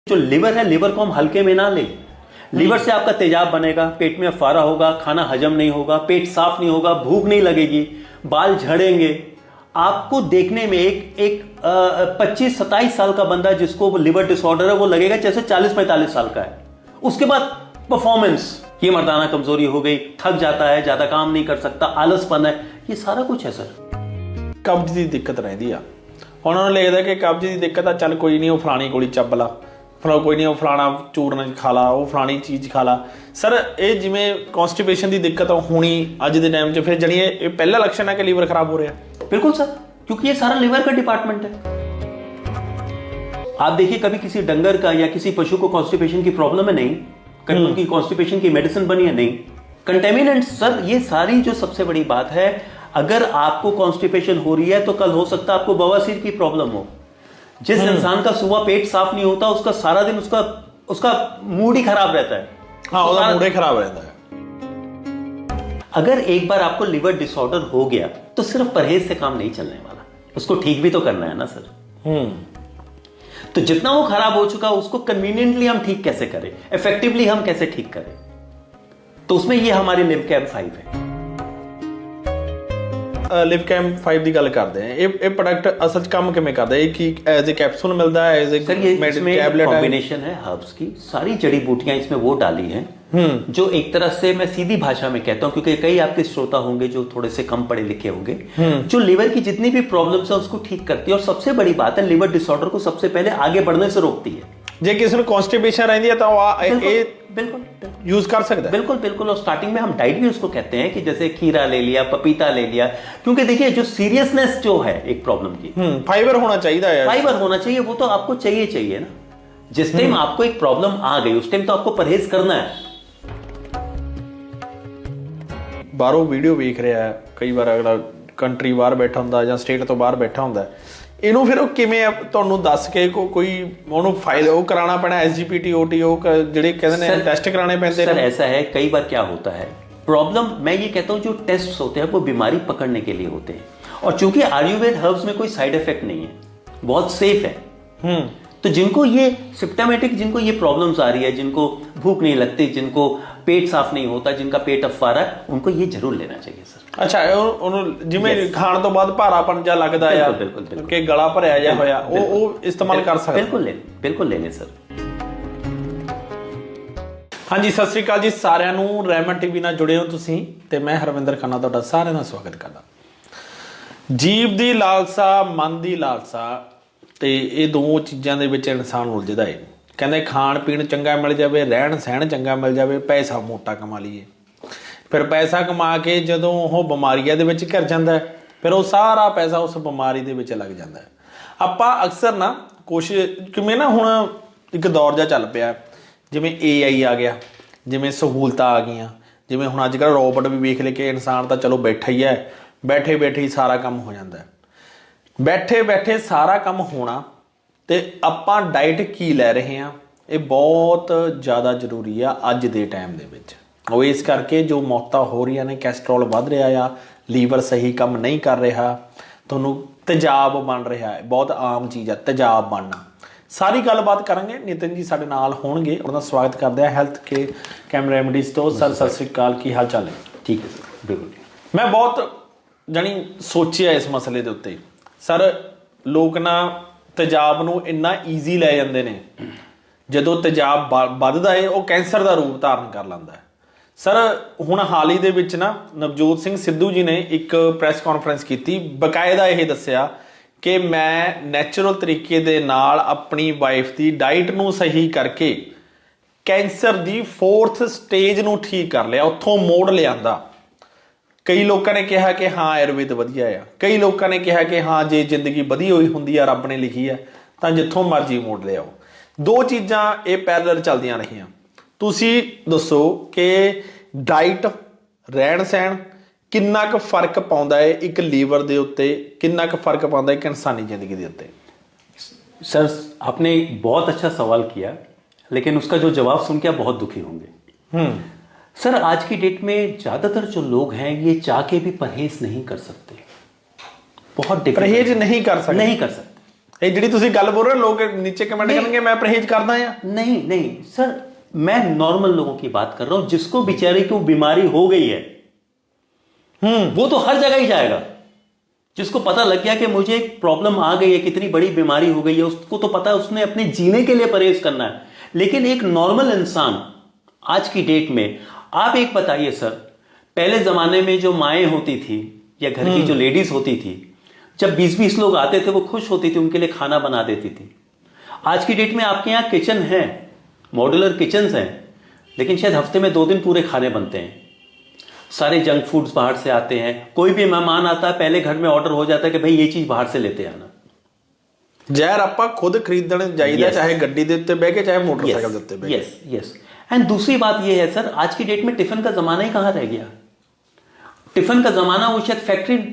जो लिवर है, लिवर को हम हल्के में ना लें। लिवर से आपका तेजाब बनेगा, पेट में अफारा होगा, खाना हजम नहीं होगा, पेट साफ नहीं होगा, भूख नहीं लगेगी, बाल झड़ेंगे। आपको देखने में एक 25-27 साल का बंदा जिसको लिवर डिसऑर्डर है वो लगेगा जैसे 40-45 साल का है। उसके बाद परफॉर्मेंस, ये मर्दाना कमजोरी हो गई, थक जाता है, ज्यादा काम नहीं कर सकता, आलसपन है, ये सारा कुछ है सर। कब्ज की दिक्कत रही है, उन्होंने लिखता कि कब्ज की दिक्कत है, चल कोई नहीं, वो फलानी गोली ਚੱਬ ਲਾ, कोई नहीं, वो फलाना चूरन खा ला, वो फलानी चीज़ खा ला। सर ये जिमें कॉन्स्टिपेशन की दिक्कत होनी अज के टाइम फिर जनी ये पहला लक्षण है कि लीवर खराब हो रहा है। बिल्कुल सर, क्योंकि ये सारा लिवर का डिपार्टमेंट है। आप देखिए कभी किसी डंगर का या किसी पशु को कॉन्स्टिपेशन की प्रॉब्लम है, नहीं कभी उनकी कॉन्स्टिपेशन की मेडिसिन बनी है, नहीं। कंटेमिनेंट सर, ये सारी जो सबसे बड़ी बात है, अगर आपको कॉन्स्टिपेशन हो रही है तो कल हो सकता है आपको बवासीर की प्रॉब्लम हो। जिस इंसान का सुबह पेट साफ नहीं होता उसका सारा दिन उसका मूड ही खराब रहता है। हाँ, उसका मूड ही खराब रहता है। अगर एक बार आपको लिवर डिसऑर्डर हो गया तो सिर्फ परहेज से काम नहीं चलने वाला, उसको ठीक भी तो करना है ना सर। तो जितना वो खराब हो चुका उसको कन्वीनियंटली हम ठीक कैसे करें, इफेक्टिवली हम कैसे ठीक करें, तो उसमें ये हमारी लिवकैम 5 है। लिवकैम 5 की गल करते हैं, ये प्रोडक्ट असल च काम किवें करदा है कि एज ए कैप्सूल मिलता है, एज ए टैबलेट कॉम्बिनेशन है हर्ब्स की, सारी जड़ी बूटियां इसमें वो डाली हैं जो एक तरह से मैं सीधी भाषा में कहता हूं, क्योंकि कई आपके श्रोता होंगे जो थोड़े से कम पढ़े लिखे होंगे, जो लिवर की जितनी भी प्रॉब्लम्स है उसको ठीक करती है। और सबसे बड़ी बात है, लिवर डिसऑर्डर को सबसे पहले आगे बढ़ने से रोकती है। जे किसी को कॉन्स्टिपेशन रहती है तो बिल्कुल यूज कर सकता है। बिल्कुल बिल्कुल। और स्टार्टिंग में हम डाइट भी उसको कहते हैं कि जैसे खीरा ले लिया, पपीता ले लिया, क्योंकि देखिए जो सीरियसनेस जो है एक प्रॉब्लम की, फाइबर होना चाहिए, फाइबर होना चाहिए, वो तो आपको चाहिए ना। जिस टाइम आपको एक प्रॉब्लम आ गई उस टाइम तो आपको परहेज करना है। बाहरों वीडियो वेख रहा है, कई बार अगला कंट्री बाहर बैठा होंदा ਜਾਂ स्टेट तो बाहर बैठा होंदा, ਇਹਨੂੰ ਫਿਰ ਉਹ ਕਿਵੇਂ ਤੁਹਾਨੂੰ ਦੱਸ ਕੇ ਕੋਈ ਉਹਨੂੰ ਫਾਈਲ ਉਹ कराना ਪੈਣਾ, SGPT OT ਉਹ ਜਿਹੜੇ ਕਹਿੰਦੇ ਨੇ टेस्ट कराने पैंदे। सर ऐसा है, कई बार क्या होता है प्रॉब्लम, मैं ये कहता हूँ जो टेस्ट होते हैं वो बीमारी पकड़ने के लिए होते हैं, और चूंकि आयुर्वेद हर्ब्स में कोई साइड इफेक्ट नहीं है, बहुत सेफ है। तो जिनको ये सिम्टोमेटिक, जिनको ये प्रॉब्लम्स आ रही है, जिनको भूख नहीं लगती, जिनको पेट साफ नहीं होता, जिनका पेट अफारा है, उनको ये जरूर लेना चाहिए सर। अच्छा, ਉਹਨੂੰ ਜਿਵੇਂ ਖਾਣ ਤੋਂ ਬਾਅਦ ਭਾਰਾਪਨ ਜਿਹਾ ਲੱਗਦਾ ਆ ਕਿ ਗਲਾ ਭਰਿਆ ਜਿਹਾ ਹੋਇਆ, ਉਹ ਇਸਤੇਮਾਲ ਕਰ ਸਕਦੇ। ਬਿਲਕੁਲ ਲੈ ਸਰ। ਹਾਂਜੀ, ਸਤਿ ਸ੍ਰੀ ਅਕਾਲ ਜੀ ਸਾਰਿਆਂ ਨੂੰ। ਰਹਿਮਤ ਟੀਵੀ ਨਾਲ ਜੁੜੇ ਹੋ ਤੁਸੀਂ ਤੇ ਮੈਂ ਹਰਵਿੰਦਰ ਖੰਨਾ ਤੁਹਾਡਾ ਸਾਰਿਆਂ ਦਾ ਸਵਾਗਤ ਕਰਦਾ। ਜੀਭ ਦੀ ਲਾਲਸਾ, ਮਨ ਦੀ ਲਾਲਸਾ, ਤੇ ਇਹ ਦੋ ਚੀਜ਼ਾਂ ਦੇ ਵਿੱਚ ਇਨਸਾਨ ਉਲਝਦਾ ਹੈ। ਕਹਿੰਦੇ ਖਾਣ ਪੀਣ ਚੰਗਾ ਮਿਲ ਜਾਵੇ, ਰਹਿਣ ਸਹਿਣ ਚੰਗਾ ਮਿਲ ਜਾਵੇ, ਪੈਸਾ ਮੋਟਾ ਕਮਾ ਲਈਏ। ਫਿਰ ਪੈਸਾ ਕਮਾ ਕੇ ਜਦੋਂ ਉਹ ਬਿਮਾਰੀਆਂ ਦੇ ਵਿੱਚ ਘਿਰ ਜਾਂਦਾ ਫਿਰ ਉਹ ਸਾਰਾ ਪੈਸਾ ਉਸ ਬਿਮਾਰੀ ਦੇ ਵਿੱਚ ਲੱਗ ਜਾਂਦਾ। ਆਪਾਂ ਅਕਸਰ ਨਾ ਕੋਸ਼ਿਸ਼, ਕਿਵੇਂ ਨਾ ਹੁਣ ਇੱਕ ਦੌਰ ਜਿਹਾ ਚੱਲ ਪਿਆ, ਜਿਵੇਂ AI ਆ ਗਿਆ, ਜਿਵੇਂ ਸਹੂਲਤਾਂ ਆ ਗਈਆਂ, ਜਿਵੇਂ ਹੁਣ ਅੱਜ ਕੱਲ੍ਹ ਰੋਬੋਟ ਵੀ ਵੇਖ ਲੈ ਕੇ ਇਨਸਾਨ ਤਾਂ ਚਲੋ ਬੈਠਾ ਹੀ ਹੈ, ਬੈਠੇ ਬੈਠੇ ਹੀ ਸਾਰਾ ਕੰਮ ਹੋ ਜਾਂਦਾ। ਬੈਠੇ ਬੈਠੇ ਸਾਰਾ ਕੰਮ ਹੋਣਾ ਤੇ ਆਪਾਂ ਡਾਈਟ ਕੀ ਲੈ ਰਹੇ ਹਾਂ, ਇਹ ਬਹੁਤ ਜ਼ਿਆਦਾ ਜ਼ਰੂਰੀ ਆ ਅੱਜ ਦੇ ਟਾਈਮ ਦੇ ਵਿੱਚ। ਉਹ ਇਸ ਕਰਕੇ ਜੋ ਮੌਤਾਂ ਹੋ ਰਹੀਆਂ ਨੇ, ਕੈਸਟਰੋਲ ਵੱਧ ਰਿਹਾ ਆ, ਲੀਵਰ ਸਹੀ ਕੰਮ ਨਹੀਂ ਕਰ ਰਿਹਾ, ਤੁਹਾਨੂੰ ਤੇਜ਼ਾਬ ਬਣ ਰਿਹਾ ਹੈ, ਬਹੁਤ ਆਮ ਚੀਜ਼ ਆ ਤੇਜ਼ਾਬ ਬਣਨਾ। ਸਾਰੀ ਗੱਲਬਾਤ ਕਰਾਂਗੇ, ਨਿਤਿਨ ਜੀ ਸਾਡੇ ਨਾਲ ਹੋਣਗੇ, ਉਹਨਾਂ ਦਾ ਸਵਾਗਤ ਕਰਦੇ ਆ ਹੈਲਥ ਕੇ ਕੈਮ ਰੈਮਡੀਜ਼ ਤੋਂ। ਸਰ ਸਤਿ ਸ੍ਰੀ ਅਕਾਲ, ਕੀ ਹਾਲ ਚਾਲ ਹੈ? ਠੀਕ ਹੈ ਸਰ, ਬਿਲਕੁਲ। ਮੈਂ ਬਹੁਤ ਜਾਣੀ ਸੋਚਿਆ ਇਸ ਮਸਲੇ ਦੇ ਉੱਤੇ। ਸਰ ਲੋਕ ਨਾ ਤੇਜ਼ਾਬ ਨੂੰ ਇੰਨਾ ਈਜ਼ੀ ਲੈ ਜਾਂਦੇ ਨੇ, ਜਦੋਂ ਤੇਜ਼ਾਬ ਵੱਧਦਾ ਹੈ ਉਹ ਕੈਂਸਰ ਦਾ ਰੂਪ ਧਾਰਨ ਕਰ ਲੈਂਦਾ ਹੈ। ਸਰ ਹੁਣ ਹਾਲ ਹੀ ਦੇ ਵਿੱਚ ਨਾ ਨਵਜੋਤ ਸਿੰਘ ਸਿੱਧੂ ਜੀ ਨੇ ਇੱਕ ਪ੍ਰੈਸ ਕਾਨਫਰੰਸ ਕੀਤੀ, ਬਕਾਇਦਾ ਇਹ ਦੱਸਿਆ ਕਿ ਮੈਂ ਨੈਚੁਰਲ ਤਰੀਕੇ ਦੇ ਨਾਲ ਆਪਣੀ ਵਾਈਫ ਦੀ ਡਾਈਟ ਨੂੰ ਸਹੀ ਕਰਕੇ ਕੈਂਸਰ ਦੀ 4th ਸਟੇਜ ਨੂੰ ਠੀਕ ਕਰ ਲਿਆ, ਉੱਥੋਂ ਮੋੜ ਲਿਆਂਦਾ। ਕਈ ਲੋਕਾਂ ਨੇ ਕਿਹਾ ਕਿ ਹਾਂ ਆਯੁਰਵੇਦ ਵਧੀਆ ਆ, ਕਈ ਲੋਕਾਂ ਨੇ ਕਿਹਾ ਕਿ ਹਾਂ ਜੇ ਜ਼ਿੰਦਗੀ ਵਧੀ ਹੋਈ ਹੁੰਦੀ ਆ, ਰੱਬ ਨੇ ਲਿਖੀ ਆ, ਤਾਂ ਜਿੱਥੋਂ ਮਰਜ਼ੀ ਮੋੜ ਲਿਆਓ। ਦੋ ਚੀਜ਼ਾਂ ਇਹ ਪੈਰਲਲ ਚੱਲਦੀਆਂ ਰਹੀਆਂ। ਤੁਸੀਂ ਦੱਸੋ ਕਿ ਡਾਈਟ, ਰਹਿਣ ਸਹਿਣ ਕਿੰਨਾ ਕੁ ਫਰਕ ਪਾਉਂਦਾ ਹੈ ਇੱਕ ਲੀਵਰ ਦੇ ਉੱਤੇ, ਕਿੰਨਾ ਕੁ ਫਰਕ ਪਾਉਂਦਾ ਇੱਕ ਇਨਸਾਨੀ ਜ਼ਿੰਦਗੀ ਦੇ ਉੱਤੇ? सर आपने बहुत अच्छा सवाल किया, लेकिन उसका जो जवाब सुन के आप बहुत दुखी होंगे। सर आज की डेट में ज़्यादातर जो लोग हैं ये चाह के भी परहेज नहीं कर सकते, बहुत परहेज नहीं कर सकते। ਇਹ ਜਿਹੜੀ ਤੁਸੀਂ ਗੱਲ ਬੋਲ ਰਹੇ ਹੋ, ਲੋਕ नीचे कमेंट करेंगे मैं परहेज करदा या नहीं नहीं सर, मैं नॉर्मल लोगों की बात कर रहा हूं, जिसको बेचारे को बीमारी हो गई है, वो तो हर जगह ही जाएगा। जिसको पता लग गया कि मुझे एक प्रॉब्लम आ गई है, कितनी बड़ी बीमारी हो गई है, उसको तो पता है उसने अपने जीने के लिए परहेज करना है। लेकिन एक नॉर्मल इंसान आज की डेट में, आप एक बताइए सर, पहले जमाने में जो माएँ होती थी या घर की जो लेडीज होती थी, जब 20-20 लोग आते थे, वो खुश होती थी, उनके लिए खाना बना देती थी। आज की डेट में आपके यहाँ किचन है, मॉड्यूलर किचन्स हैं, लेकिन शायद हफ्ते में 2 दिन पूरे खाने बनते हैं। सारे जंक फूड्स बाहर से आते हैं। कोई भी मेहमान आता है, पहले घर में ऑर्डर हो जाता है कि भाई ये चीज बाहर से लेते आना। ਜ਼ਹਿਰ ਆਪਾਂ खुद खरीदਣ ਜਾਈਦਾ, चाहे ਗੱਡੀ ਦੇ ਉੱਤੇ ਬਹਿ ਕੇ, चाहे मोटरसाइकिल ਦੇ ਉੱਤੇ ਬਹਿ ਕੇ। Yes yes. एंड दूसरी बात ये है सर, आज की डेट में टिफिन का जमाना ही कहाँ रह गया। टिफिन का जमाना वो शायद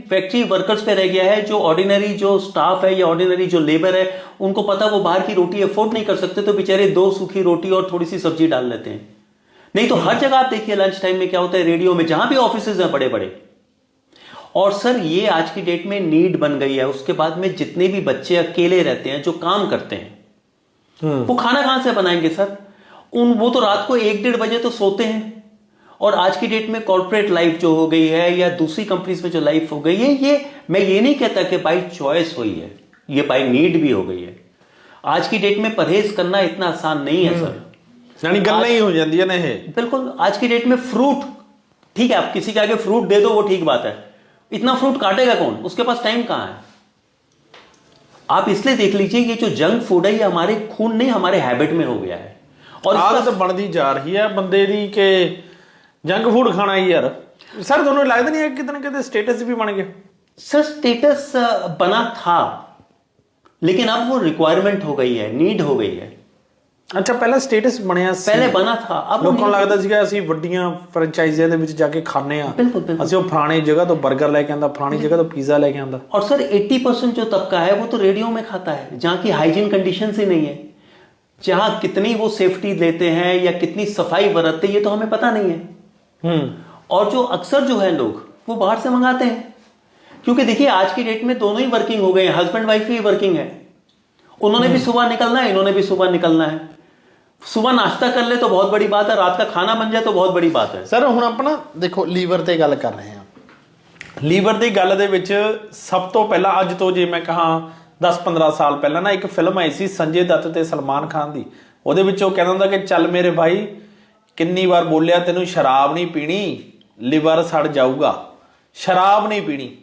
फैक्ट्री वर्कर्स पे रह गया है। जो ऑर्डिनरी जो स्टाफ है या ऑर्डिनरी जो लेबर है, उनको पता वो बाहर की रोटी अफोर्ड नहीं कर सकते, तो बेचारे 2 सूखी रोटी और थोड़ी सी सब्जी डाल लेते हैं। नहीं तो हर जगह आप देखिए लंच टाइम में क्या होता है, रेडियो में, जहां भी ऑफिसेज हैं बड़े बड़े। और सर ये आज की डेट में नीड बन गई है। उसके बाद में जितने भी बच्चे अकेले रहते हैं, जो काम करते हैं, वो खाना कहां से बनाएंगे सर। वो तो रात को 1-1:30 बजे तो सोते हैं। और आज की डेट में कॉर्पोरेट लाइफ जो हो गई है या दूसरी कंपनीज में जो लाइफ हो गई है, ये मैं ये नहीं कहता कि बाई चॉइस हुई है, ये बाई नीड भी हो गई है। आज की डेट में परहेज करना इतना आसान नहीं है सर। यानी गल्लां ही हो जांदियां ने ये। बिल्कुल। आज की डेट में फ्रूट, ठीक है, आप किसी के आगे फ्रूट दे दो वो ठीक बात है, इतना फ्रूट काटेगा कौन, उसके पास टाइम कहां है। आप इसलिए देख लीजिए, ये जो जंक फूड है ये हमारे खून नहीं, हमारे हैबिट में हो गया है। और आदत बनती जा रही है बंदे दी कि जंक फूड खाना ही यार। सर ਤੁਹਾਨੂੰ ਲੱਗਦਾ ਨਹੀਂ ਹੈ ਕਿਤੇ ਨਾ ਕਿਤੇ स्टेटस भी बन गया। सर स्टेटस बना था, लेकिन अब वो रिक्वायरमेंट हो गई है, नीड हो गई है। ਅੱਛਾ, ਪਹਿਲਾਂ ਸਟੇਟਸ ਬਣਿਆ ਸੀ, पहले बना था, अब ਲੋਕਾਂ ਨੂੰ ਲੱਗਦਾ ਸੀਗਾ ਅਸੀਂ ਵੱਡੀਆਂ ਫਰੈਂਚਾਈਜ਼ੀਆਂ ਦੇ ਵਿੱਚ ਜਾ ਕੇ ਖਾਣੇ ਆ, बिल्कुल बिल्कुल। ਅਸੀਂ ਉਹ ਫਲਾਣੀ ਜਗ੍ਹਾ ਤੋਂ 버ਗਰ ਲੈ ਕੇ ਆਂਦਾ, ਫਲਾਣੀ ਜਗ੍ਹਾ ਤੋਂ ਪੀਜ਼ਾ ਲੈ ਕੇ ਆਂਦਾ। और सर 80% जो तबका है वो तो रेडियो में खाता है, जहां की हाइजीन कंडीशंस ही नहीं है, जहां कितनी वो सेफ्टी लेते हैं या कितनी सफाई बरतते हैं, ये तो हमें पता नहीं है। और जो अक्सर जो है लोग वो बाहर से मंगाते हैं, क्योंकि देखिए आज की डेट में दोनों ही वर्किंग हो गए हैं, हस्बैंड वाइफ ही वर्किंग है। उन्होंने भी सुबह निकलना है, इन्होंने भी सुबह निकलना है। सुबह नाश्ता कर ले तो बहुत बड़ी बात है, रात का खाना बन जाए तो बहुत बड़ी बात है। ਸਰ ਹੁਣ ਆਪਣਾ ਦੇਖੋ ਲੀਵਰ ਤੇ ਗੱਲ ਕਰ ਰਹੇ ਹਾਂ। ਲੀਵਰ ਦੀ ਗੱਲ ਦੇ ਵਿੱਚ ਸਭ ਤੋਂ ਪਹਿਲਾਂ, ਅੱਜ ਤੋਂ ਜੇ ਮੈਂ ਕਹਾਂ 10-15 ਸਾਲ ਪਹਿਲਾਂ ਨਾ, ਇੱਕ ਫਿਲਮ ਆਈ ਸੀ ਸੰਜੇ ਦੱਤ ਤੇ ਸਲਮਾਨ ਖਾਨ ਦੀ। ਉਹਦੇ ਵਿੱਚ ਉਹ ਕਹਿੰਦਾ ਹੁੰਦਾ ਕਿ ਚੱਲ ਮੇਰੇ ਭਾਈ, ਕਿੰਨੀ ਵਾਰ ਬੋਲਿਆ ਤੈਨੂੰ ਸ਼ਰਾਬ ਨਹੀਂ ਪੀਣੀ, ਲਿਵਰ ਸੜ ਜਾਊਗਾ, ਸ਼ਰਾਬ ਨਹੀਂ ਪੀਣੀ।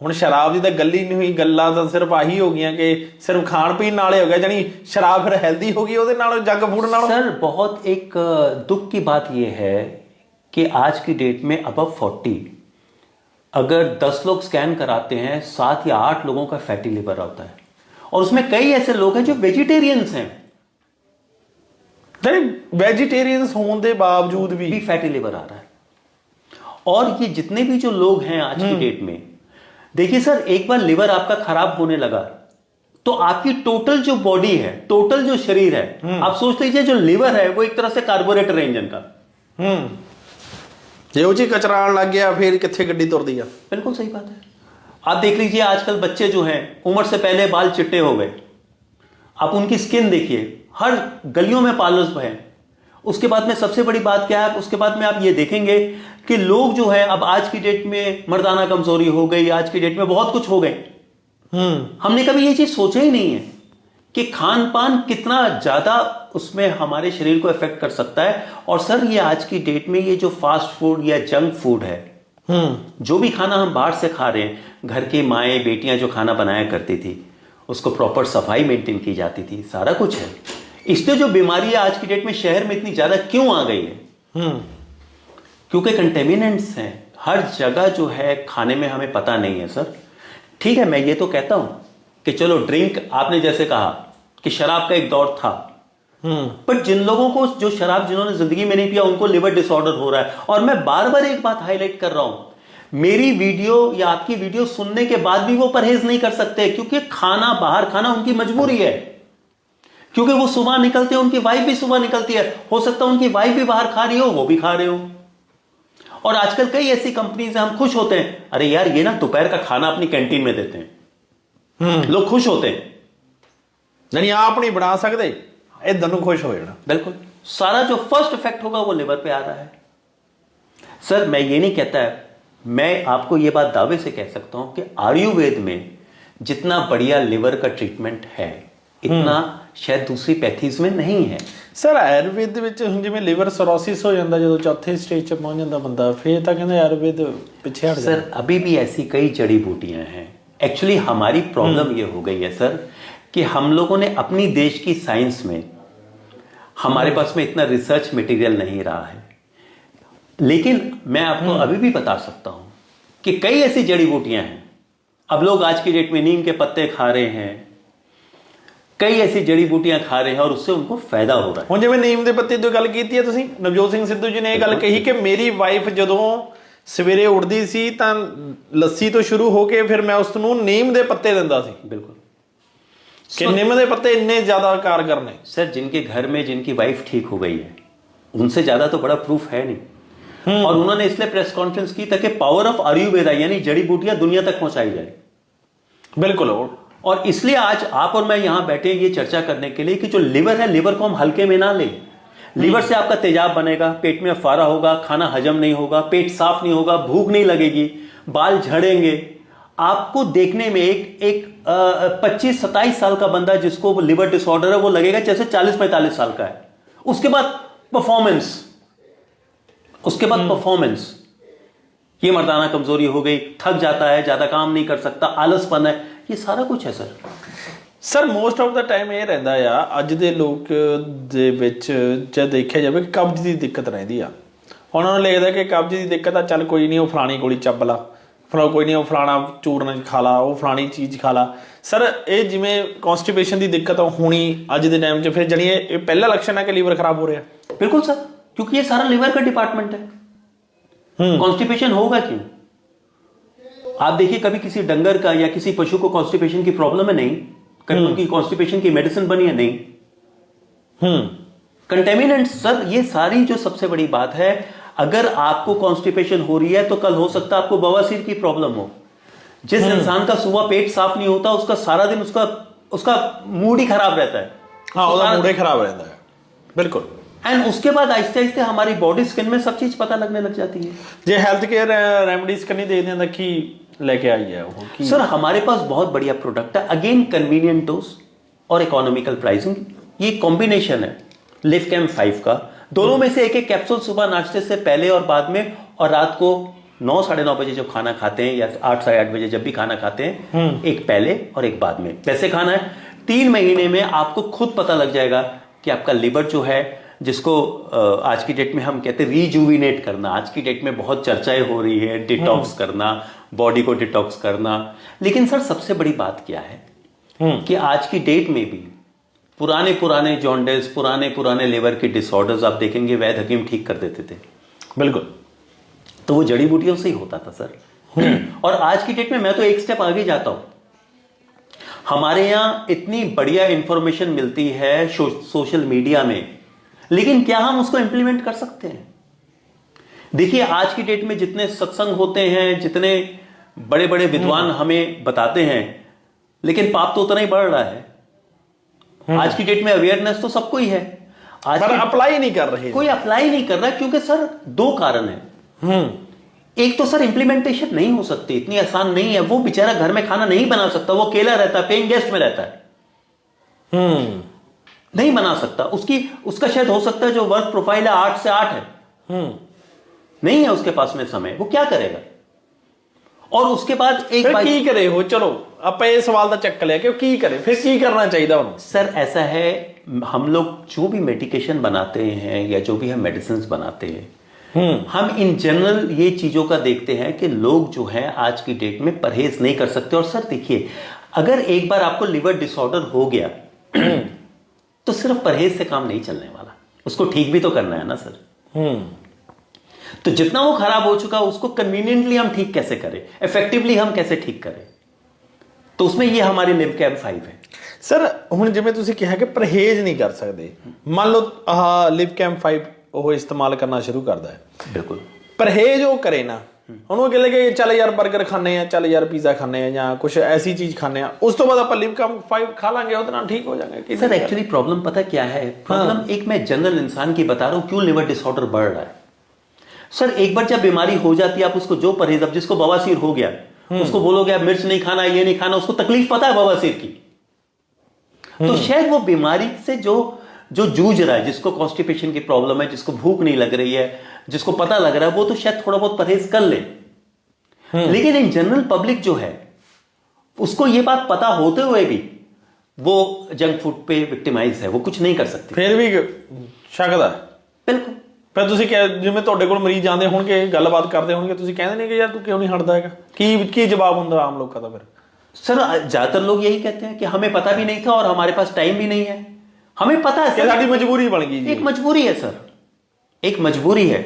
ਹੁਣ ਸ਼ਰਾਬ ਦੀ ਤਾਂ ਗੱਲ ਹੀ ਨਹੀਂ ਹੋਈ, ਗੱਲਾਂ ਤਾਂ ਸਿਰਫ ਆਹੀ ਹੋ ਗਈਆਂ ਕਿ ਸਿਰਫ ਖਾਣ ਪੀਣ ਨਾਲੇ ਹੋ ਗਿਆ, ਜਾਨੀ ਸ਼ਰਾਬ ਫਿਰ ਹੈਲਦੀ ਹੋ ਗਈ ਉਹਦੇ ਨਾਲ, ਜੰਕ ਫੂਡ ਨਾਲ। सर बहुत एक दुख की बात यह है कि आज की डेट में अबव 40 अगर 10 लोग स्कैन कराते हैं, 7 या 8 लोगों का फैटी लिवर होता है, और उसमें कई ऐसे लोग हैं जो वेजिटेरियंस हैं, वेजिटेरियंस होने के बावजूद भी फैटी लिवर आ रहा है। और ये जितने भी जो लोग हैं आज की डेट में, देखिए सर, एक बार लिवर आपका खराब होने लगा तो आपकी टोटल जो बॉडी है, टोटल जो शरीर है, आप सोच लीजिए जो लिवर है वो एक तरह से कार्बोरेटर है इंजन का। ਜੇ ਉਹ 'ਚ कचरा आने लग गया फिर कित्थे गड्डी तुरदी आ। बिल्कुल सही बात है। आप देख लीजिए आजकल बच्चे जो हैं, उम्र से पहले बाल चिट्टे हो गए, आप उनकी स्किन देखिए, हर गलियों में पार्लर्स हैं। उसके बाद में सबसे बड़ी बात क्या है, उसके बाद में आप ये देखेंगे कि लोग जो है अब आज की डेट में मर्दाना कमजोरी हो गई, आज की डेट में बहुत कुछ हो गए। हमने कभी ये चीज सोचा ही नहीं है कि खान पान कितना ज्यादा उसमें हमारे शरीर को इफेक्ट कर सकता है। और सर ये आज की डेट में ये जो फास्ट फूड या जंक फूड है, जो भी खाना हम बाहर से खा रहे हैं, घर की माएँ बेटियां जो खाना बनाया करती थी, उसको प्रॉपर सफाई मेंटेन की जाती थी, सारा कुछ है। इसलिए जो बीमारियां आज की डेट में शहर में इतनी ज्यादा क्यों आ गई है, क्योंकि कंटेमिनेंट्स हैं हर जगह जो है, खाने में हमें पता नहीं है सर। ठीक है, मैं ये तो कहता हूं कि चलो ड्रिंक, आपने जैसे कहा कि शराब का एक दौर था, पर जिन लोगों को जो शराब जिन्होंने जिंदगी में नहीं पिया, उनको लिवर डिसऑर्डर हो रहा है। और मैं बार बार एक बात हाईलाइट कर रहा हूं, मेरी वीडियो या आपकी वीडियो सुनने के बाद भी वो परहेज नहीं कर सकते, क्योंकि खाना बाहर खाना उनकी मजबूरी है, क्योंकि वो सुबह निकलते हैं, उनकी वाइफ भी सुबह निकलती है, हो सकता है उनकी वाइफ भी बाहर खा रही हो, वो भी खा रहे हो। और आजकल कई ऐसी कंपनीज हैं, हम खुश होते हैं, अरे यार ये ना दोपहर का खाना अपनी कैंटीन में देते हैं, लोग खुश होते हैं। यानी आप नहीं बना सकते, इधर ਨੂੰ खुश हो जाना। बिल्कुल, सारा जो फर्स्ट इफेक्ट होगा वो लिवर पे आ रहा है। सर मैं ये नहीं कहता है, मैं आपको ये बात दावे से कह सकता हूं कि आयुर्वेद में जितना बढ़िया लिवर का ट्रीटमेंट है इतना शायद दूसरी पैथीज में नहीं है। सर आयुर्वेद ਦੇ ਵਿੱਚ ਹੁਣ ਜਿਵੇਂ ਲਿਵਰ ਸਰੋਸਿਸ ਹੋ ਜਾਂਦਾ ਜਦੋਂ ਚੌਥੇ ਸਟੇਜ 'ਚ ਪਹੁੰਚ ਜਾਂਦਾ ਬੰਦਾ, ਫਿਰ ਤਾਂ ਕਹਿੰਦੇ ਆयुर्वेद ਪਿੱਛੇ ਹਟ ਜਾਂਦਾ। सर अभी भी ऐसी कई जड़ी बूटियां हैं। एक्चुअली हमारी प्रॉब्लम ये हो गई है सर कि हम लोगों ने अपनी देश की साइंस में, हमारे पास में इतना रिसर्च मटेरियल नहीं रहा है। लेकिन मैं आपको अभी भी बता सकता हूं कि कई ऐसी जड़ी बूटियां हैं। अब लोग आज की डेट में नीम के पत्ते खा रहे हैं, कई ऐसी जड़ी बूटियां खा रहे हैं और उससे उनको फायदा हो रहा है। ਹੁਣ ਜਿਵੇਂ ਨੀਮ ਦੇ ਪੱਤੇ ਦੀ ਗੱਲ ਕੀਤੀ ਹੈ ਤੁਸੀਂ, ਨਵਜੋਤ ਸਿੰਘ ਸਿੱਧੂ ਜੀ ਨੇ ਇਹ ਗੱਲ ਕਹੀ ਕਿ ਮੇਰੀ ਵਾਈਫ ਜਦੋਂ ਸਵੇਰੇ ਉੱਠਦੀ ਸੀ ਤਾਂ ਲੱਸੀ ਤੋਂ ਸ਼ੁਰੂ ਹੋ ਕੇ ਫਿਰ ਮੈਂ ਉਸ ਨੂੰ ਨੀਮ ਦੇ ਪੱਤੇ ਦਿੰਦਾ ਸੀ। बिल्कुल ਕਿ ਨਿੰਮ ਦੇ ਪੱਤੇ ਇੰਨੇ ਜ਼ਿਆਦਾ ਕਾਰਗਰ ਨੇ। सर जिनके घर में जिनकी वाइफ ठीक हो गई है उनसे ज्यादा तो बड़ा प्रूफ है नहीं। और उन्होंने इसलिए प्रेस कॉन्फ्रेंस की ताकि पावर ऑफ आयुर्वेदा यानी जड़ी बूटियां दुनिया तक पहुंचाई जाए। बिल्कुल। और इसलिए आज आप और मैं यहां बैठे ये चर्चा करने के लिए कि जो लिवर है, लिवर को हम हल्के में ना ले। लिवर से आपका तेजाब बनेगा, पेट में फारा होगा, खाना हजम नहीं होगा, पेट साफ नहीं होगा, भूख नहीं लगेगी, बाल झड़ेंगे। आपको देखने में एक 25-27 साल का बंदा जिसको लिवर डिसऑर्डर है वो लगेगा जैसे 40-45 साल का है। उसके बाद परफॉर्मेंस, ये मर्दाना कमजोरी हो गई, थक जाता है, ज्यादा काम नहीं कर सकता, आलसपन है, ये सारा कुछ है sir. Sir most of the time ਇਹ ਰਹਿੰਦਾ ਆ ਅੱਜ ਦੇ ਲੋਕ ਦੇ ਵਿੱਚ ਜੇ ਦੇਖਿਆ ਜਾਵੇ ਕਿ ਕਬਜ਼ ਦੀ ਦਿੱਕਤ ਰਹਿੰਦੀ ਆ। ਉਹਨਾਂ ਨੂੰ ਲੱਗਦਾ ਕਿ ਕਬਜ਼ ਦੀ ਦਿੱਕਤ ਆ, ਚੱਲ ਕੋਈ ਨਹੀਂ ਉਹ ਫਲਾਣੀ ਗੋਲੀ ਚੱਬ ਲਾ, ਫਿਰ ਕੋਈ ਨਹੀਂ ਉਹ ਫਲਾਣਾ ਚੂਰਨ ਖਾ ਲਾ, ਉਹ ਫਲਾਣੀ ਚੀਜ਼ ਖਾ ਲਾ। ਸਰ ਇਹ ਜਿਵੇਂ ਕਨਸਟੀਪੇਸ਼ਨ ਦੀ ਦਿੱਕਤ ਹੋਣੀ ਅੱਜ ਦੇ ਟਾਈਮ 'ਚ, ਫਿਰ ਜਾਣੀ ਇਹ ਪਹਿਲਾ ਲੱਛਣ ਹੈ ਕਿ ਲੀਵਰ ਖਰਾਬ ਹੋ ਰਿਹਾ। बिल्कुल सर, क्योंकि ये सारा लिवर का डिपार्टमेंट है। कॉन्स्टिपेशन होगा क्यों? आप देखिए कभी किसी डंगर का या किसी पशु को कॉन्स्टिपेशन की प्रॉब्लम है? नहीं। कभी उनकी कॉन्स्टिपेशन की मेडिसिन बनी है? नहीं। कंटेमिनेंट सर, ये सारी जो सबसे बड़ी बात है, अगर आपको कॉन्स्टिपेशन हो रही है तो कल हो सकता है आपको बवासीर की प्रॉब्लम हो। जिस इंसान का सुबह पेट साफ नहीं होता उसका सारा दिन उसका मूड ही खराब रहता है। हाँ, उसका मूड ही खराब रहता है। बिल्कुल। एंड उसके बाद आहिस्ते आहिस्ते हमारी बॉडी स्किन में सब चीज पता लगने लग जाती है। जे हेल्थ केयर रेमेडीज करनी दे दें की लेके आई है वो की? सर हमारे पास बहुत बढ़िया प्रोडक्ट है, अगेन कन्वीनियंट डोज और इकोनॉमिकल प्राइसिंग, ये कॉम्बिनेशन है लिवकैम 5 का। दोनों में से एक एक कैप्सूल सुबह नाश्ते से पहले और बाद में, और रात को 9-9:30 बजे जब खाना खाते हैं या 8-8:30 बजे जब भी खाना खाते हैं, एक पहले और एक बाद में। कैसे खाना है? 3 महीने में आपको खुद पता लग जाएगा कि आपका लिवर जो है, जिसको आज की डेट में हम कहते हैं रीजुविनेट करना, आज की डेट में बहुत चर्चाएं हो रही है, डिटॉक्स करना, बॉडी को डिटॉक्स करना। लेकिन सर सबसे बड़ी बात क्या है कि आज की डेट में भी पुराने जॉन्डिस, पुराने लिवर के डिसऑर्डर्स आप देखेंगे वैद्य हकीम ठीक कर देते थे। बिल्कुल। तो वो जड़ी बूटियों से ही होता था सर। और आज की डेट में मैं तो एक स्टेप आगे जाता हूं। हमारे यहां इतनी बढ़िया इंफॉर्मेशन मिलती है सोशल मीडिया में, लेकिन क्या हम उसको इंप्लीमेंट कर सकते हैं? देखिए आज की डेट में जितने सत्संग होते हैं, जितने बड़े बड़े विद्वान हमें बताते हैं, लेकिन पाप तो उतना ही बढ़ रहा है। आज की डेट में अवेयरनेस तो सबको ही है, आज पर अप्लाई नहीं कर रहे, कोई अप्लाई नहीं कर रहा, क्योंकि सर 2 कारण है। एक तो सर इंप्लीमेंटेशन नहीं हो सकती, इतनी आसान नहीं है। वो बेचारा घर में खाना नहीं बना सकता, वो अकेला रहता है, पेइंग गेस्ट में रहता है, नहीं बना सकता। उसका शायद हो सकता है जो वर्क प्रोफाइल है 8 से 8 है, नहीं है उसके पास में समय, वो क्या करेगा? और उसके बाद एक फिर की करे हो? चलो ਆਪਾਂ ਇਹ ਸਵਾਲ ਦਾ ਚੱਕ ਲਿਆ ਕਿ ਉਹ ਕੀ ਕਰੇ, ਫਿਰ ਕੀ करना चाहिए ਉਹਨੂੰ? सर ऐसा है, हम लोग जो भी मेडिकेशन बनाते हैं या जो भी हम मेडिसिन बनाते हैं, हम इन जनरल ये चीजों का देखते हैं कि लोग जो है आज की डेट में परहेज नहीं कर सकते। और सर देखिए, अगर एक बार आपको लिवर डिसऑर्डर हो गया तो सिर्फ परहेज से काम नहीं चलने वाला, उसको ठीक भी तो करना है ना सर। तो जितना वो खराब हो चुका उसको कन्वीनियंटली हम ठीक कैसे करें, इफेक्टिवली हम कैसे ठीक करें, तो उसमें ये हमारी लिवकैम 5 है। सर ਹੁਣ ਜਿਵੇਂ ਤੁਸੀਂ ਕਿਹਾ ਕਿ ਪਰਹੇਜ਼ ਨਹੀਂ ਕਰ ਸਕਦੇ, ਮੰਨ ਲਓ ਆਹ ਲਿਵਕੈਮ 5 ਉਹ ਇਸਤੇਮਾਲ ਕਰਨਾ ਸ਼ੁਰੂ ਕਰਦਾ ਹੈ, बिल्कुल ਪਰਹੇਜ਼ ਉਹ ਕਰੇ ਨਾ ਉਹਨੂੰ ਅਗਲੇ ਕਿ ਚੱਲ ਯਾਰ 버ਗਰ ਖਾਣੇ ਆ, ਚੱਲ ਯਾਰ ਪੀਜ਼ਾ ਖਾਣੇ ਆ ਜਾਂ ਕੁਝ ਐਸੀ ਚੀਜ਼ ਖਾਣੇ ਆ, ਉਸ ਤੋਂ ਬਾਅਦ ਆਪਾਂ ਲਿਵਕੈਮ 5 ਖਾ ਲਾਂਗੇ, ਉਹਦੇ ਨਾਲ ठीक हो जाएंगे। सर एक्चुअली प्रॉब्लम पता क्या है, प्रॉब्लम एक मैं जनरल इंसान की बता रहा हूँ, क्यों लिवर डिसऑर्डर बढ़ रहा है। सर एक बार जब बीमारी हो जाती है, आप उसको जो परहेज, अब जिसको बवासीर हो गया उसको बोलोगे आप मिर्च नहीं खाना, ये नहीं खाना, उसको तकलीफ पता है बवासीर की, तो शायद वो बीमारी से जो जूझ रहा है, जिसको कॉन्स्टिपेशन की प्रॉब्लम है, जिसको भूख नहीं लग रही है, जिसको पता लग रहा है, वो तो शायद थोड़ा बहुत परहेज कर ले। लेकिन इन जनरल पब्लिक जो है उसको ये बात पता होते हुए भी वो जंक फूड पे विक्टिमाइज है, वो कुछ नहीं कर सकती, ਫਿਰ ਵੀ ਸ਼ੱਕਦਾ। बिल्कुल। ਫਿਰ ਤੁਸੀਂ ਜਿਵੇਂ ਤੁਹਾਡੇ ਕੋਲ ਮਰੀਜ਼ ਆਉਂਦੇ ਹੋਣਗੇ, ਗੱਲਬਾਤ ਕਰਦੇ ਹੋਣਗੇ, ਤੁਸੀਂ ਕਹਿੰਦੇ ਨਹੀਂ ਕਿ ਯਾਰ ਤੂੰ ਕਿਉਂ ਨਹੀਂ ਹਟਦਾ ਹੈਗਾ, ਕੀ ਜਵਾਬ ਹੁੰਦਾ ਆਮ ਲੋਕਾਂ ਦਾ ਫਿਰ? सर ज्यादातर लोग यही कहते हैं कि हमें पता भी नहीं था और हमारे पास टाइम भी नहीं है। हमें पता है कि साडी मजबूरी बन गई जी। एक मजबूरी है सर, एक मजबूरी है।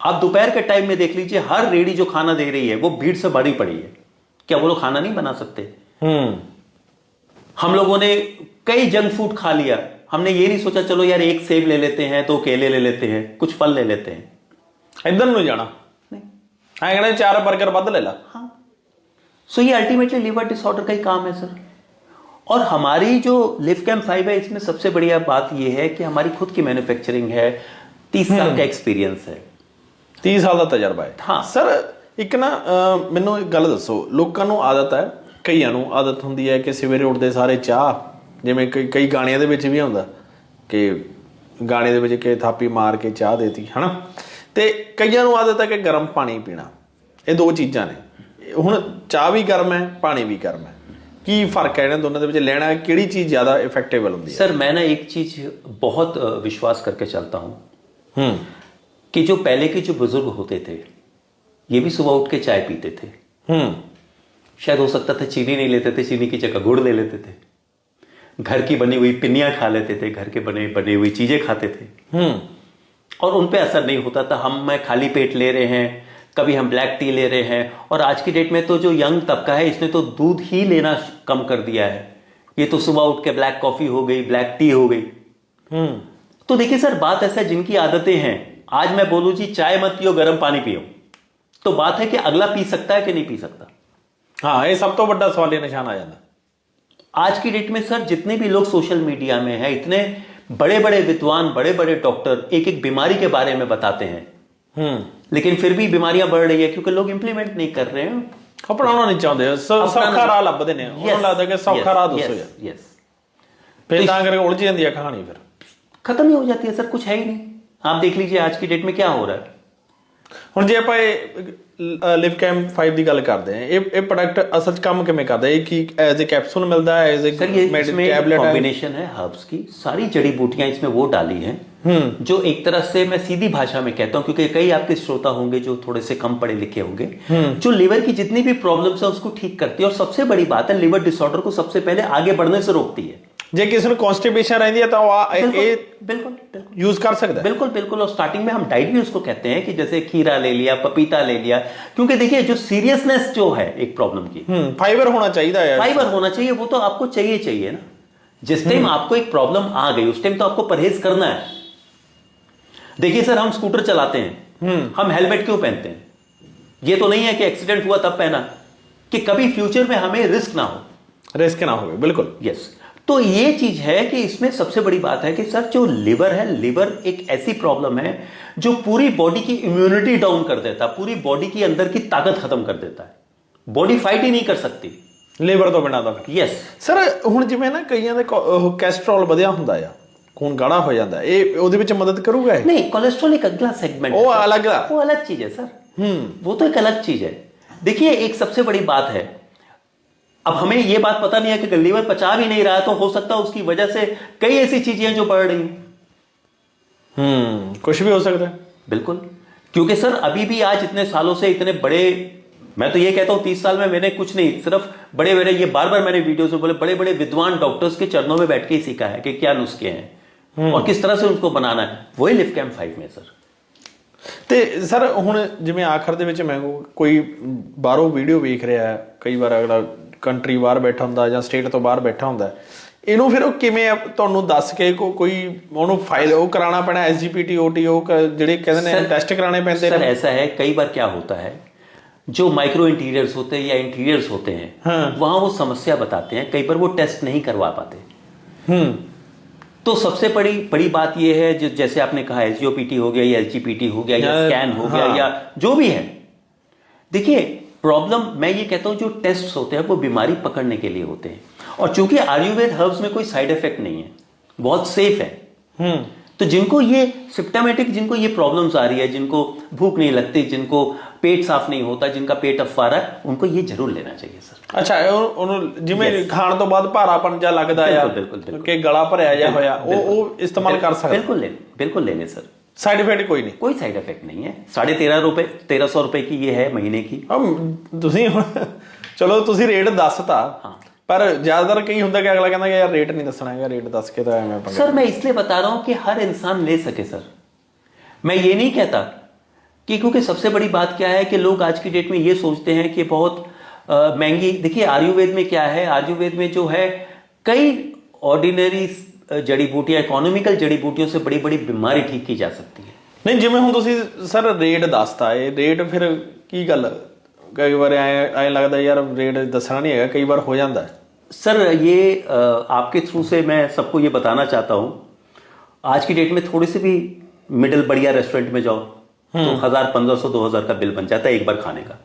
आप दोपहर के टाइम में देख लीजिए, हर रेडी जो खाना दे रही है वो भीड़ से भरी पड़ी है। क्या वो लोग खाना नहीं बना सकते? हम लोगों ने कई जंक फूड खा लिया, हमने ये नहीं सोचा चलो यार एक सेब ले लेते हैं, 2 केले ले लेते हैं, कुछ फल ले लेते हैं, इधर नहीं जाना, नहीं, ਐਂ ਕਹਿੰਦੇ 4 버ਗਰ ਵੱਧ ਲੈ ਲਾ। हाँ। सो ये अल्टीमेटली लिवर डिसऑर्डर का ही काम है सर। और हमारी जो लिवकैम 5 है, इसमें सबसे बढ़िया बात ये है कि हमारी खुद की मैन्युफैक्चरिंग है, 30 साल का एक्सपीरियंस है, 30 ਸਾਲ ਦਾ ਤਜਰਬਾ ਹੈ। ਹਾਂ ਸਰ ਇੱਕ ਨਾ ਮੈਨੂੰ ਇੱਕ ਗੱਲ ਦੱਸੋ, ਲੋਕਾਂ ਨੂੰ ਆਦਤ ਹੈ, ਕਈਆਂ ਨੂੰ ਆਦਤ ਹੁੰਦੀ ਹੈ ਕਿ ਸਵੇਰੇ ਉੱਠਦੇ ਸਾਰੇ ਚਾਹ, ਜਿਵੇਂ ਕਈ ਗਾਣਿਆਂ ਦੇ ਵਿੱਚ ਵੀ ਆਉਂਦਾ ਕਿ ਗਾਣੇ ਦੇ ਵਿੱਚ ਕਿ ਥਾਪੀ ਮਾਰ ਕੇ ਚਾਹ ਦੇਤੀ, ਹਨਾ, ਤੇ ਕਈਆਂ ਨੂੰ ਆਦਤ ਹੈ ਕਿ ਗਰਮ ਪਾਣੀ ਪੀਣਾ। ਇਹ ਦੋ ਚੀਜ਼ਾਂ ਨੇ। ਹੁਣ ਚਾਹ ਵੀ ਗਰਮ ਹੈ, ਪਾਣੀ ਵੀ ਗਰਮ ਹੈ, ਕੀ ਫਰਕ ਹੈ ਇਹਨਾਂ ਦੋਨਾਂ ਦੇ ਵਿੱਚ? ਲੈਣਾ ਕਿਹੜੀ ਚੀਜ਼ ਜ਼ਿਆਦਾ ਇਫੈਕਟੇਬਲ ਹੁੰਦੀ ਹੈ? सर मैं ना एक चीज बहुत विश्वास करके चलता हूँ कि जो पहले के जो बुजुर्ग होते थे ये भी सुबह उठ के चाय पीते थे। शायद हो सकता था चीनी नहीं लेते थे, चीनी की जगह गुड़ ले लेते थे, घर की बनी हुई पिन्नियां खा लेते थे, घर के बने हुई चीजें खाते थे और उन पे असर नहीं होता था। हम खाली पेट ले रहे हैं, कभी हम ब्लैक टी ले रहे हैं, और आज की डेट में तो जो यंग तबका है इसने तो दूध ही लेना कम कर दिया है। ये तो सुबह उठ के ब्लैक कॉफी हो गई, ब्लैक टी हो गई। तो देखिए सर, बात ऐसा जिनकी आदतें हैं, आज मैं बोलूं जी चाय मत पियो, गर्म पानी पियो, तो बात है कि अगला पी सकता है कि नहीं पी सकता। हाँ, ये सब तो बड़ा सवाल निशान आ जाता आज की डेट में सर, जितने भी लोग सोशल मीडिया में हैं, इतने बड़े बड़े विद्वान, बड़े बड़े डॉक्टर एक एक बीमारी के बारे में बताते हैं, लेकिन फिर भी बीमारियां बढ़ रही है क्योंकि लोग इंप्लीमेंट नहीं कर रहे हैं, अपनाना नहीं चाहते, सौखा राह ਲੱਭਦੇ ਨੇ। ਉਹਨਾਂ ਨੂੰ ਲੱਗਦਾ ਕਿ ਸੌਖਾ ਰਾਹ ਦੱਸੋ ਯਾਰ। यस, ਫਿਰ ਤਾਂ ਕਰਕੇ ਉਲਝ ਜਾਂਦੀ ਹੈ ਕਹਾਣੀ, ਫਿਰ खत्म ही हो जाती है सर, कुछ है ही नहीं। आप देख लीजिए आज की डेट में क्या हो रहा है। ਹੁਣ ਜੇ ਆਪਾਂ ਇਹ ਲਿਵਕੈਮ 5 ਦੀ ਗੱਲ ਕਰਦੇ ਹਾਂ, ਇਹ ਪ੍ਰੋਡਕਟ ਅਸਲ 'ਚ ਕੰਮ ਕਿਵੇਂ ਕਰਦਾ? ਇਹ ਕੀ ਐਜ਼ ਅ ਕੈਪਸੂਲ ਮਿਲਦਾ ਹੈ, ਐਜ਼ सर ये ਅ इसमें टैबलेट है? कॉम्बिनेशन है हर्ब्स की, सारी जड़ी बूटियां इसमें वो डाली हैं जो एक तरह से मैं सीधी भाषा में कहता हूं, क्योंकि कई आपके श्रोता होंगे जो थोड़े से कम पढ़े लिखे होंगे, जो लिवर की जितनी भी प्रॉब्लम्स है उसको ठीक करती है, और सबसे बड़ी बात है लिवर डिसऑर्डर को सबसे पहले आगे बढ़ने से रोकती है। ਜੇ ਕਿਸੇ ਨੂੰ ਕਨਸਟੀਪੇਸ਼ਨ ਰਹਿੰਦੀ ਹੈ ਤਾਂ ਉਹ ਇਹ बिल्कुल बिल्कुल यूज कर सकता है। बिल्कुल बिल्कुल। और स्टार्टिंग में हम डाइट भी उसको कहते हैं कि जैसे खीरा ले लिया, पपीता ले लिया, क्योंकि देखिए जो सीरियसनेस जो है एक प्रॉब्लम की, फाइबर होना चाहिए यार। फाइबर होना चाहिए, वो तो आपको चाहिए ना। जिस टाइम आपको एक प्रॉब्लम आ गई उस टाइम तो आपको परहेज करना है। देखिए सर, हम स्कूटर चलाते हैं, हम हेलमेट क्यों पहनते हैं? ये तो नहीं है कि एक्सीडेंट हुआ तब पहना, कि कभी फ्यूचर में हमें रिस्क ना हो, रिस्क ना हो। बिल्कुल यस। तो ये चीज है कि इसमें सबसे बड़ी बात है कि सर जो लिवर है, लिवर एक ऐसी प्रॉब्लम है जो पूरी बॉडी की इम्यूनिटी डाउन कर देता है, पूरी बॉडी की अंदर की ताकत खत्म कर देता है, बॉडी फाइट ही नहीं कर सकती ਲੀਵਰ ਤੋਂ ਬਿਨਾਂ ਤਾਂ। यस ਸਰ ਹੁਣ ਜਿਵੇਂ ਨਾ ਕਈਆਂ ਦੇ ਕੈਸਟਰੋਲ ਵਧਿਆ ਹੁੰਦਾ ਆ, ਖੂਨ ਗਾੜਾ ਹੋ ਜਾਂਦਾ, ਇਹ ਉਹਦੇ ਵਿੱਚ ਮਦਦ ਕਰੂਗਾ ਇਹ? नहीं, कोलेस्ट्रॉल एक अगला सेगमेंट वो है, अलग है। वो अलग चीज है सर, वो तो एक अलग चीज है। देखिए एक सबसे बड़ी बात है, अब हमें ये बात पता नहीं है कि लीवर पचा भी नहीं रहा है, तो हो सकता है उसकी वजह से कई ऐसी चीजें जो बढ़ रही हैं। कुछ भी हो सकता है। बिल्कुल, क्योंकि सर अभी भी आज इतने सालों से इतने बड़े, मैं तो ये कहता हूं 30 साल में मैंने कुछ नहीं, सिर्फ बड़े बड़े, ये बार बार मैंने वीडियोस में बोले, बड़े बड़े विद्वान डॉक्टर्स के चरणों में बैठ के ही सीखा है कि क्या नुस्खे हैं और किस तरह से उनको बनाना है, वही लिवकैम 5 में सर। ਤੇ ਸਰ ਹੁਣ ਜਿਵੇਂ ਆਖਰ ਦੇ ਵਿੱਚ ਮੈਂ ਕੋਈ ਬਾਹਰੋਂ ਵੀਡੀਓ ਵੇਖ ਰਿਹਾ ਹੈ, ਕਈ ਵਾਰ ਅਗਲਾ ਕੰਟਰੀ ਬਾਹਰ ਬੈਠਾ ਹੁੰਦਾ ਜਾਂ ਸਟੇਟ ਤੋਂ ਬਾਹਰ ਬੈਠਾ ਹੁੰਦਾ, ਇਹਨੂੰ ਫਿਰ ਉਹ ਕਿਵੇਂ ਤੁਹਾਨੂੰ ਦੱਸ ਕੇ ਕੋਈ ਉਹਨੂੰ ਫਾਈਲ ਉਹ ਕਰਾਉਣਾ ਪੈਣਾ, SGPT OT ਉਹ ਜਿਹੜੇ ਕਹਿੰਦੇ ਨੇ ਟੈਸਟ ਕਰਾਣੇ ਪੈਂਦੇ ਨੇ? सर ऐसा है, कई बार क्या होता है, जो माइक्रो इंटीरियर्स होते हैं या इंटीरियर्स होते हैं, हाँ। वहां वो समस्या बताते हैं, कई बार वो टेस्ट नहीं करवा पाते। तो सबसे बड़ी बात ये है, जो जैसे आपने कहा एसजीओपीटी हो गया या एलजीपीटी हो गया या स्कैन हो गया, हाँ। या जो भी है। देखिए प्रॉब्लम, मैं ये कहता हूं जो टेस्ट होते हैं वो बीमारी पकड़ने के लिए होते हैं, और चूंकि आयुर्वेद हर्ब्स में कोई साइड इफेक्ट नहीं है, बहुत सेफ है। तो जिनको ये सिम्टोमेटिक, जिनको ये प्रॉब्लम्स आ रही है, जिनको भूख नहीं लगती, जिनको पेट साफ नहीं होता, जिनका पेट अफवारा है, उनको ये जरूर लेना चाहिए सर। ਅੱਛਾ ਉਹਨੂੰ ਜਿਵੇਂ ਖਾਣ ਤੋਂ ਬਾਅਦ ਭਾਰਾਪਨ ਜਿਹਾ ਲੱਗਦਾ ਆ, ਬਿਲਕੁਲ ਕਿ ਗਲਾ ਭਰਿਆ ਜਿਹਾ ਹੋਇਆ, ਉਹ ਇਸਤੇਮਾਲ ਕਰ ਸਕਦਾ। बिल्कुल ले लें सर, ਸਾਈਡ ਇਫੈਕਟ ਕੋਈ ਨਹੀਂ। कोई साइड इफेक्ट नहीं है। 1350 रुपए की ये है महीने की। ਤੁਸੀਂ ਹੁਣ ਚਲੋ ਤੁਸੀਂ ਰੇਟ ਦੱਸਤਾ, ਪਰ ਜ਼ਿਆਦਾतर ਕਈ ਹੁੰਦਾ ਕਿ ਅਗਲਾ ਕਹਿੰਦਾ ਕਿ ਯਾਰ ਰੇਟ ਨਹੀਂ ਦੱਸਣਾ ਹੈਗਾ, ਰੇਟ ਦੱਸ ਕੇ ਤਾਂ ਐਵੇਂ ਪੰਗਾ। सर मैं इसलिए बता रहा हूं कि हर इंसान ले सके सर। मैं ये नहीं कहता कि, क्योंकि सबसे बड़ी बात क्या है कि लोग आज की डेट में ये सोचते हैं कि बहुत महंगी। देखिए आयुर्वेद में क्या है, आयुर्वेद में जो है कई ऑर्डिनरी जड़ी बूटियां, इकोनॉमिकल जड़ी बूटियों से बड़ी बड़ी बीमारी ठीक की जा सकती है। ਨਹੀਂ ਜਿਵੇਂ ਹੁਣ ਤੁਸੀਂ ਸਰ ਰੇਟ ਦੱਸਤਾ, ਇਹ ਰੇਟ ਫਿਰ ਕੀ ਗੱਲ, ਕਈ ਵਾਰ ਐ ਲੱਗਦਾ ਯਾਰ ਰੇਟ ਦੱਸਣਾ ਨਹੀਂ ਹੈਗਾ, ਕਈ ਵਾਰ ਹੋ ਜਾਂਦਾ ਹੈ। सर ये आपके थ्रू से मैं सबको ये बताना चाहता हूं, आज की डेट में थोड़ी सी भी मिडिल बढ़िया रेस्टोरेंट में जाओ तो 1000, 1500, 2000 का बिल बन जाता है एक बार खाने का।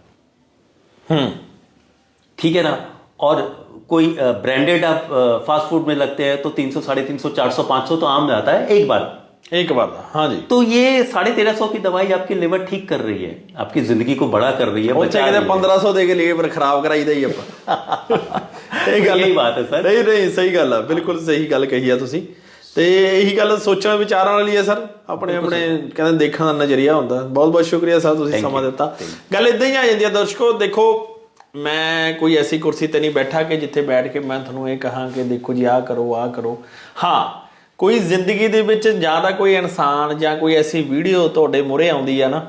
ठीक है ना। और कोई ब्रांडेड आप फास्ट फूड में लगते हैं तो 300, 350, 400, 500 तो आम जाता है एक बार। ਇੱਕ ਵਾਰ ਦਾ, ਹਾਂਜੀ। तो ये 1350 की दवाई आपकी लिवर ठीक कर रही है, आपकी जिंदगी को बड़ा कर रही है, ਉੱਥੇ बचा ਕਿਤੇ रही है। 1500 ਦੇ ਕੇ ਲੀਵਰ ਖਰਾਬ ਕਰਾਈਦਾ ਹੀ ਆਪਾਂ। ਇਹ ਗੱਲ यही बात है सर। ਨਹੀਂ ਨਹੀਂ ਸਹੀ ਗੱਲ ਆ, ਬਿਲਕੁਲ ਸਹੀ ਗੱਲ ਕਹੀ ਆ ਤੁਸੀਂ। ਤੇ ਇਹੀ ਗੱਲ ਸੋਚਣ ਵਿਚਾਰਨ ਵਾਲੀ ਹੈ ਸਰ, ਆਪਣੇ ਆਪਣੇ ਕਹਿੰਦੇ ਦੇਖਣ ਦਾ ਨਜ਼ਰੀਆ ਹੁੰਦਾ। ਬਹੁਤ ਬਹੁਤ ਸ਼ੁਕਰੀਆ ਸਰ, ਤੁਸੀਂ ਸਮਾਂ ਦਿੱਤਾ। ਗੱਲ ਇਦਾਂ ਹੀ ਆ ਜਾਂਦੀ ਆ ਦਰਸ਼ਕੋ। ਦੇਖੋ ਮੈਂ ਕੋਈ ਐਸੀ ਕੁਰਸੀ ਤੇ ਨਹੀਂ ਬੈਠਾ ਕਿ ਜਿੱਥੇ ਬੈਠ ਕੇ ਮੈਂ ਤੁਹਾਨੂੰ ਇਹ ਕਹਾਂ ਕਿ ਦੇਖੋ ਜੀ ਆਹ ਕਰੋ ਆਹ ਕਰੋ। ਹਾਂ, ਕੋਈ ਜ਼ਿੰਦਗੀ ਦੇ ਵਿੱਚ ਜਾਂ ਤਾਂ ਕੋਈ ਇਨਸਾਨ ਜਾਂ ਕੋਈ ਐਸੀ ਵੀਡੀਓ ਤੁਹਾਡੇ ਮੂਹਰੇ ਆਉਂਦੀ ਆ ਨਾ,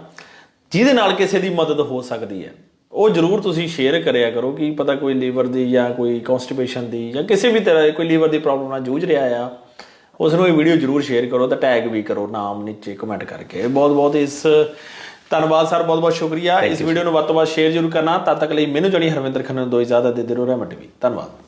ਜਿਹਦੇ ਨਾਲ ਕਿਸੇ ਦੀ ਮਦਦ ਹੋ ਸਕਦੀ ਹੈ, ਉਹ ਜ਼ਰੂਰ ਤੁਸੀਂ ਸ਼ੇਅਰ ਕਰਿਆ ਕਰੋ। ਕੀ ਪਤਾ ਕੋਈ ਲੀਵਰ ਦੀ ਜਾਂ ਕੋਈ ਕੌਨਸਟੀਪੇਸ਼ਨ ਦੀ ਜਾਂ ਕਿਸੇ ਵੀ ਤਰ੍ਹਾਂ ਦੀ ਕੋਈ ਲੀਵਰ ਦੀ ਪ੍ਰੋਬਲਮ ਨਾਲ ਜੂਝ ਰਿਹਾ ਆ, ਉਸ ਨੂੰ ਇਹ ਵੀਡੀਓ ਜ਼ਰੂਰ ਸ਼ੇਅਰ ਕਰੋ ਤੇ ਟੈਗ ਵੀ ਕਰੋ ਨਾਮ ਨੀਚੇ ਕਮੈਂਟ ਕਰਕੇ। ਬਹੁਤ ਬਹੁਤ ਧੰਨਵਾਦ ਸਰ, ਬਹੁਤ ਬਹੁਤ ਸ਼ੁਕਰੀਆ। ਇਸ ਵੀਡੀਓ ਨੂੰ ਵੱਧ ਤੋਂ ਵੱਧ ਸ਼ੇਅਰ ਜ਼ਰੂਰ ਕਰਨਾ। ਤਦ ਤੱਕ ਲਈ ਮੈਨੂੰ ਜਣੀ ਹਰਵਿੰਦਰ ਖੰਨਾ ਨੂੰ ਦੋ ਇਜਾਜ਼ਤ ਦੇ ਦਿਓ। ਰਹਿਮਤ ਟੀਵੀ, ਧੰਨਵਾਦ।